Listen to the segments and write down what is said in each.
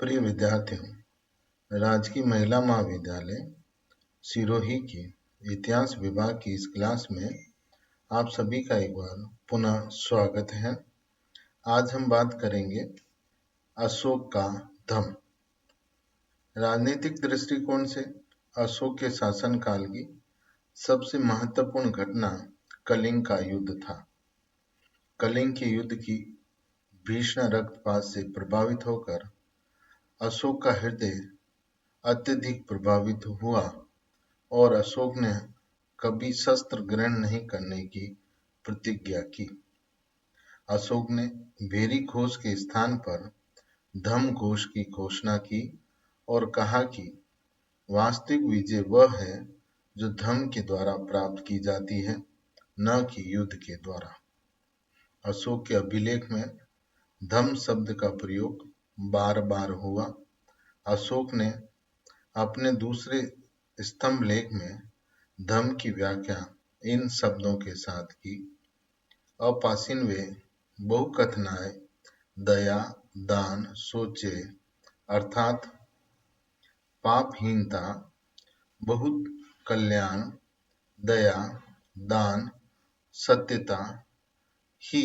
प्रिय विद्यार्थियों, राजकीय महिला महाविद्यालय सिरोही की इतिहास विभाग की इस क्लास में आप सभी का एक बार पुनः स्वागत है। आज हम बात करेंगे अशोक का धम्म। राजनीतिक दृष्टिकोण से अशोक के शासनकाल की सबसे महत्वपूर्ण घटना कलिंग का युद्ध था। कलिंग के युद्ध की भीषण रक्तपात से प्रभावित होकर अशोक का हृदय अत्यधिक प्रभावित हुआ और अशोक ने कभी शस्त्र ग्रहण नहीं करने की प्रतिज्ञा की। अशोक ने भेरी घोष के स्थान पर धम्म घोष की घोषणा की और कहा कि वास्तविक विजय वह है जो धम्म के द्वारा प्राप्त की जाती है, न कि युद्ध के द्वारा। अशोक के अभिलेख में धम्म शब्द का प्रयोग बार बार हुआ। अशोक ने अपने दूसरे स्तंभ लेख में धम्म की व्याख्या इन शब्दों के साथ की: अपासिन्वे बहुकथनाय दया दान सोचे, अर्थात पापहीनता, बहुत कल्याण, दया, दान, सत्यता ही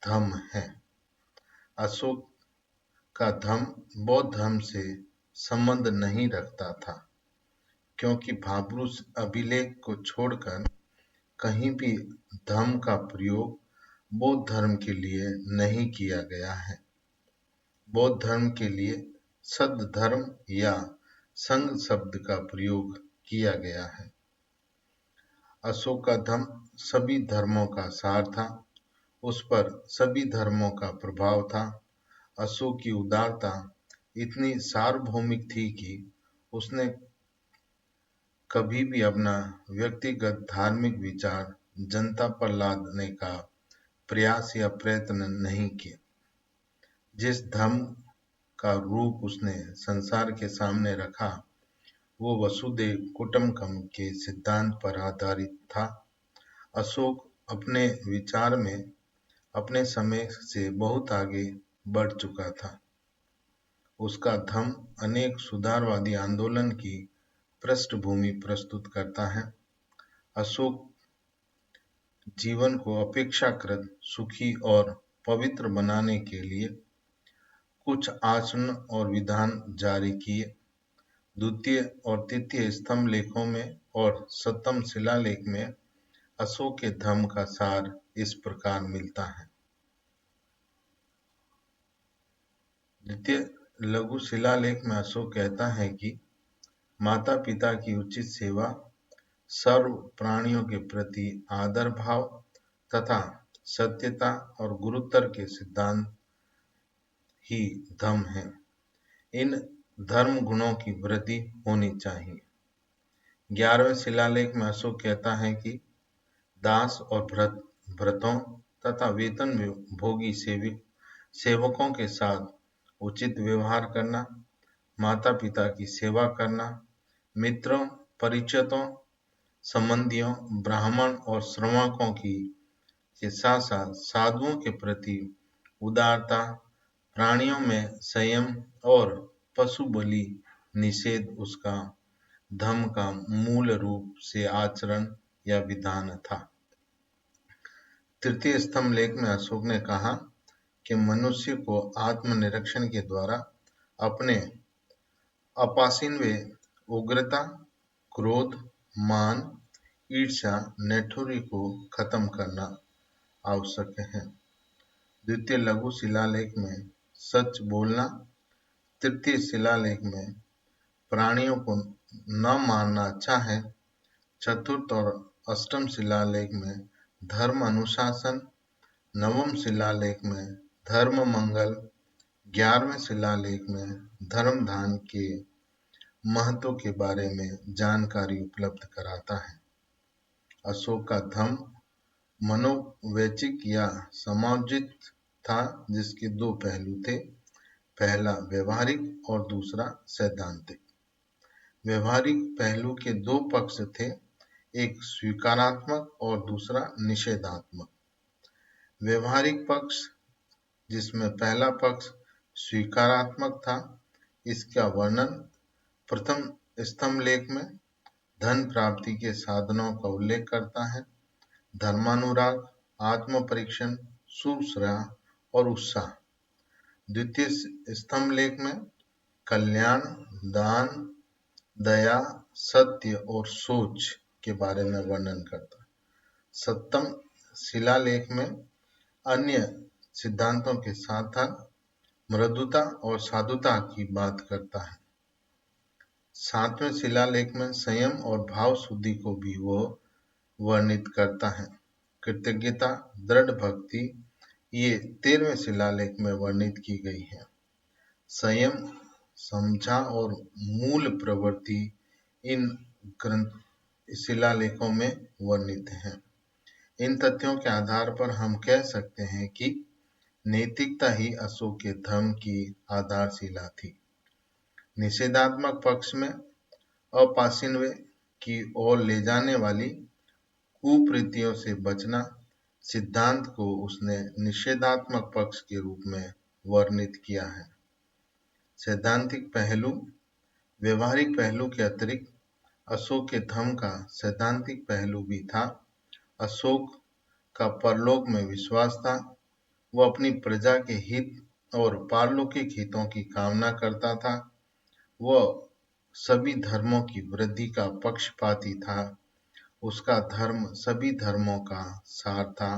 धम्म है। अशोक का धम्म बौद्ध धर्म से संबंध नहीं रखता था, क्योंकि भाब्रू अभिलेख को छोड़कर कहीं भी धम्म का प्रयोग बौद्ध धर्म के लिए नहीं किया गया है। बौद्ध धर्म के लिए सद् धर्म या संघ शब्द का प्रयोग किया गया है। अशोक का धम्म सभी धर्मों का सार था, उस पर सभी धर्मों का प्रभाव था। अशोक की उदारता इतनी सार्वभौमिक थी कि उसने कभी भी अपना व्यक्तिगत धार्मिक विचार जनता पर लादने का प्रयास या प्रयत्न नहीं किया। जिस धर्म का रूप उसने संसार के सामने रखा, वो वसुधैव कुटुम्बकम के सिद्धांत पर आधारित था। अशोक अपने विचार में अपने समय से बहुत आगे बढ़ चुका था। उसका धम्म अनेक सुधारवादी आंदोलन की पृष्ठभूमि प्रस्तुत करता है। अशोक जीवन को अपेक्षाकृत सुखी और पवित्र बनाने के लिए कुछ आचरण और विधान जारी किए। द्वितीय और तृतीय स्तंभ लेखों में और सप्तम शिलालेख में अशोक के धम्म का सार इस प्रकार मिलता है। द्वितीय लघु शिलालेख में अशोक कहता है कि माता पिता की उचित सेवा, सर्व प्राणियों के प्रति आदर भाव तथा सत्यता और गुरुत्तर के सिद्धांत ही धम्म है। इन धर्म गुणों की वृद्धि होनी चाहिए। 11वें शिलालेख में अशोक कहता है कि दास और भृतों तथा वेतन भोगी सेवकों के साथ उचित व्यवहार करना, माता पिता की सेवा करना, मित्रों, परिचितों, संबंधियों, ब्राह्मण और श्रमकों के साथ साथ साधुओं के प्रति उदारता, प्राणियों में संयम और पशु बलि निषेध उसका धम्म का मूल रूप से आचरण या विधान था। तृतीय स्तंभ लेख में अशोक ने कहा कि मनुष्य को आत्मनिरीक्षण के द्वारा अपने अपासिन्वे उग्रता, क्रोध, मान, ईर्ष्या, नेठुरी को खत्म करना आवश्यक है। द्वितीय लघु शिलालेख में सच बोलना, तृतीय शिलालेख में प्राणियों को न मारना अच्छा है, चतुर्थ और अष्टम शिलालेख में धर्म अनुशासन, नवम शिलालेख में धर्म मंगल, 11वें शिलालेख में धर्म दान के महत्व के बारे में जानकारी उपलब्ध कराता है। अशोक का धम्म मनोवैचिक या समायोजित था, जिसके दो पहलू थे, पहला व्यवहारिक और दूसरा सैद्धांतिक। व्यवहारिक पहलू के दो पक्ष थे, एक स्वीकारात्मक और दूसरा निषेधात्मक। व्यवहारिक पक्ष, जिसमें पहला पक्ष स्वीकारात्मक था, इसका वर्णन प्रथम स्तंभ लेख में धन प्राप्ति के साधनों का उल्लेख करता है। धर्मानुराग, आत्म परीक्षण, शुभ श्रेय और उत्साह। द्वितीय स्तंभ लेख में कल्याण, दान, दया, सत्य और सोच के बारे में वर्णन करता है। सप्तम शिलालेख में अन्य सिद्धांतों के साथ साथ मृदुता और साधुता की बात करता है। सातवें शिलालेख में संयम और भाव शुद्धि को भी वो वर्णित करता है। कृतज्ञता, दृढ़ भक्ति ये 13वें शिलालेख में वर्णित की गई है। संयम, समझा और मूल प्रवृत्ति इन शिलालेखों में वर्णित हैं। इन तथ्यों के आधार पर हम कह सकते हैं कि नैतिकता ही अशोक के धर्म की आधारशिला थी। निषेधात्मक पक्ष में अपाषाणवे की ओर ले जाने वाली कुप्रीतियों से बचना सिद्धांत को उसने निषेधात्मक पक्ष के रूप में वर्णित किया है। सैद्धांतिक पहलू, व्यवहारिक पहलू के अतिरिक्त अशोक के धर्म का सैद्धांतिक पहलू भी था। अशोक का परलोक में विश्वास था। वह अपनी प्रजा के हित और पारलौकिक हितों की कामना करता था। वह सभी धर्मों की वृद्धि का पक्षपाती था। उसका धर्म सभी धर्मों का सार था।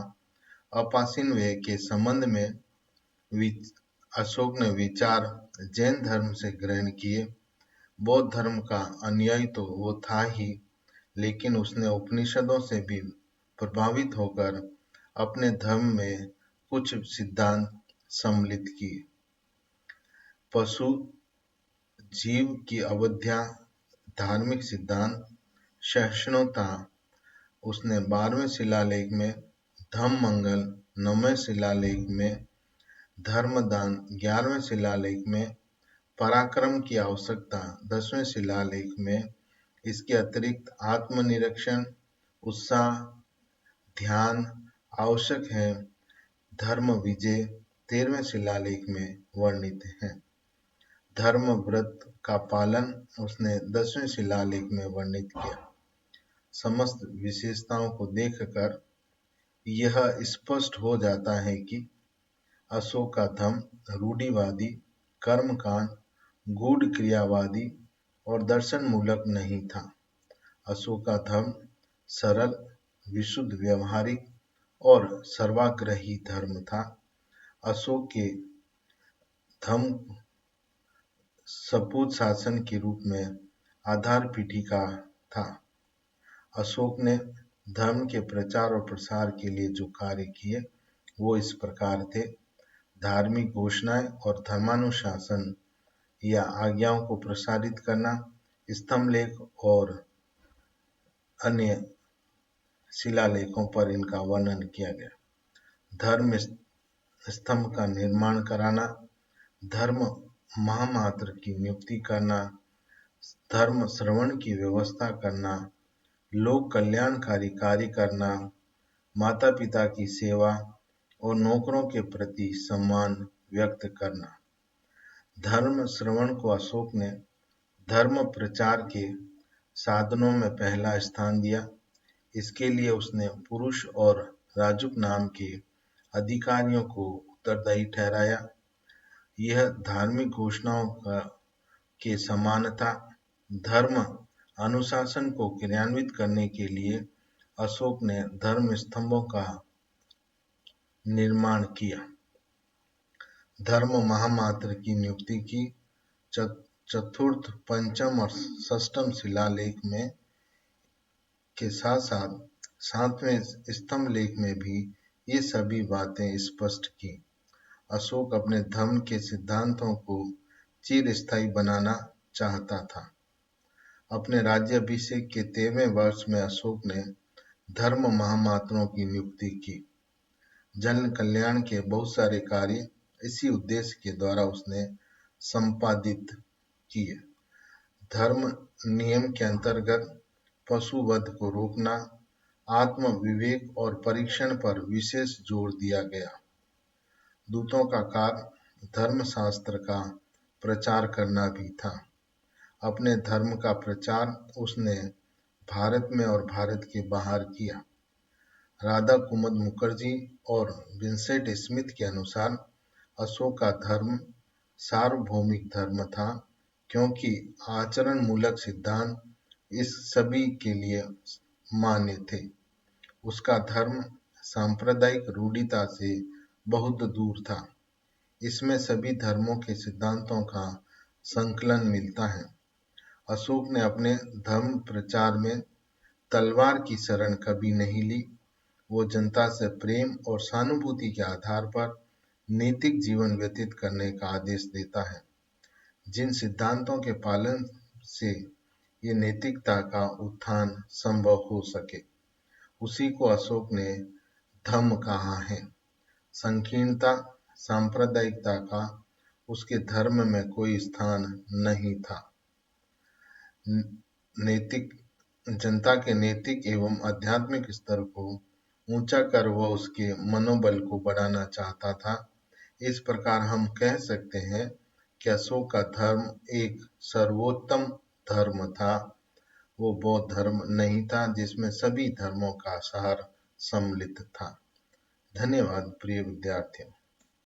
अपाषाणवे के संबंध में अशोक ने विचार जैन धर्म से ग्रहण किए। बौद्ध धर्म का अनुयायी तो वो था ही, लेकिन उसने उपनिषदों से भी प्रभावित होकर अपने धर्म में कुछ सिद्धांत सम्मिलित किए। पशु जीव की अवज्ञा, धार्मिक सिद्धांत, सहिष्णुता उसने 12वें शिलालेख में, धम्म मंगल 9वें शिलालेख में, धर्मदान 11वें शिलालेख में, पराक्रम की आवश्यकता 10वें शिलालेख में, इसके अतिरिक्त आत्मनिरीक्षण, उत्साह, ध्यान आवश्यक है, धर्म विजय 13वें शिलालेख में वर्णित है। धर्म व्रत का पालन उसने 10वें शिलालेख में वर्णित किया। समस्त विशेषताओं को देखकर यह स्पष्ट हो जाता है कि अशोक का धर्म रूढ़िवादी, कर्मकांड, गूढ़ क्रियावादी और दर्शन मूलक नहीं था। अशोक का धर्म सरल, विशुद्ध, व्यवहारिक और सर्वाग्राही धर्म था। अशोक के धर्म सपूत शासन के रूप में आधार पीठिका था। अशोक ने धर्म के प्रचार और प्रसार के लिए जो कार्य किए वो इस प्रकार थे। धार्मिक घोषणाएं और धर्मानुशासन या आज्ञाओं को प्रसारित करना। स्तंभलेख और अन्य शिलालेखों पर इनका वर्णन किया गया। धर्म स्तंभ का निर्माण कराना, धर्म महामात्र की नियुक्ति करना, धर्म श्रवण की व्यवस्था करना, लोक कल्याणकारी कार्य करना, माता पिता की सेवा और नौकरों के प्रति सम्मान व्यक्त करना। धर्म श्रवण को अशोक ने धर्म प्रचार के साधनों में पहला स्थान दिया। इसके लिए उसने पुरुष और राजुक नाम के अधिकारियों को उत्तरदायी ठहराया। यह धार्मिक घोषणाओं के समान था। धर्म अनुशासन को क्रियान्वित करने के लिए अशोक ने धर्म स्तंभों का निर्माण किया। धर्म महामात्र की नियुक्ति की। चतुर्थ, पंचम और षष्ठम शिलालेख में के साथ साथ 7वें स्तंभ लेख में भी ये सभी बातें स्पष्ट की। अशोक अपने धर्म के सिद्धांतों को चिरस्थायी बनाना चाहता था। अपने राज्याभिषेक के 13वें वर्ष में अशोक ने धर्म महामात्रों की नियुक्ति की। जन कल्याण के बहुत सारे कार्य इसी उद्देश्य के द्वारा उसने संपादित किए। धर्म नियम के अंतर्गत पशु वध को रोकना, आत्म विवेक और परीक्षण पर विशेष जोर दिया गया। दूतों का कार्य धर्मशास्त्र का प्रचार करना भी था। अपने धर्म का प्रचार उसने भारत में और भारत के बाहर किया। राधा कुमुद मुखर्जी और विंसेंट स्मिथ के अनुसार अशोक का धर्म सार्वभौमिक धर्म था, क्योंकि आचरण मूलक सिद्धांत इस सभी के लिए मान्य थे। उसका धर्म सांप्रदायिक रूढ़िता से बहुत दूर था। इसमें सभी धर्मों के सिद्धांतों का संकलन मिलता है। अशोक ने अपने धर्म प्रचार में तलवार की शरण कभी नहीं ली। वो जनता से प्रेम और सहानुभूति के आधार पर नैतिक जीवन व्यतीत करने का आदेश देता है। जिन सिद्धांतों के पालन से ये नैतिकता का उत्थान संभव हो सके, उसी को अशोक ने धम्म कहा है। संकीर्णता, सांप्रदायिकता का उसके धर्म में कोई स्थान नहीं था। नैतिक जनता के नैतिक एवं आध्यात्मिक स्तर को ऊंचा कर वह उसके मनोबल को बढ़ाना चाहता था। इस प्रकार हम कह सकते हैं कि अशोक का धर्म एक सर्वोत्तम धर्म था। वो बौद्ध धर्म नहीं था जिसमें सभी धर्मों का सार सम्मिलित था। धन्यवाद प्रिय विद्यार्थियों।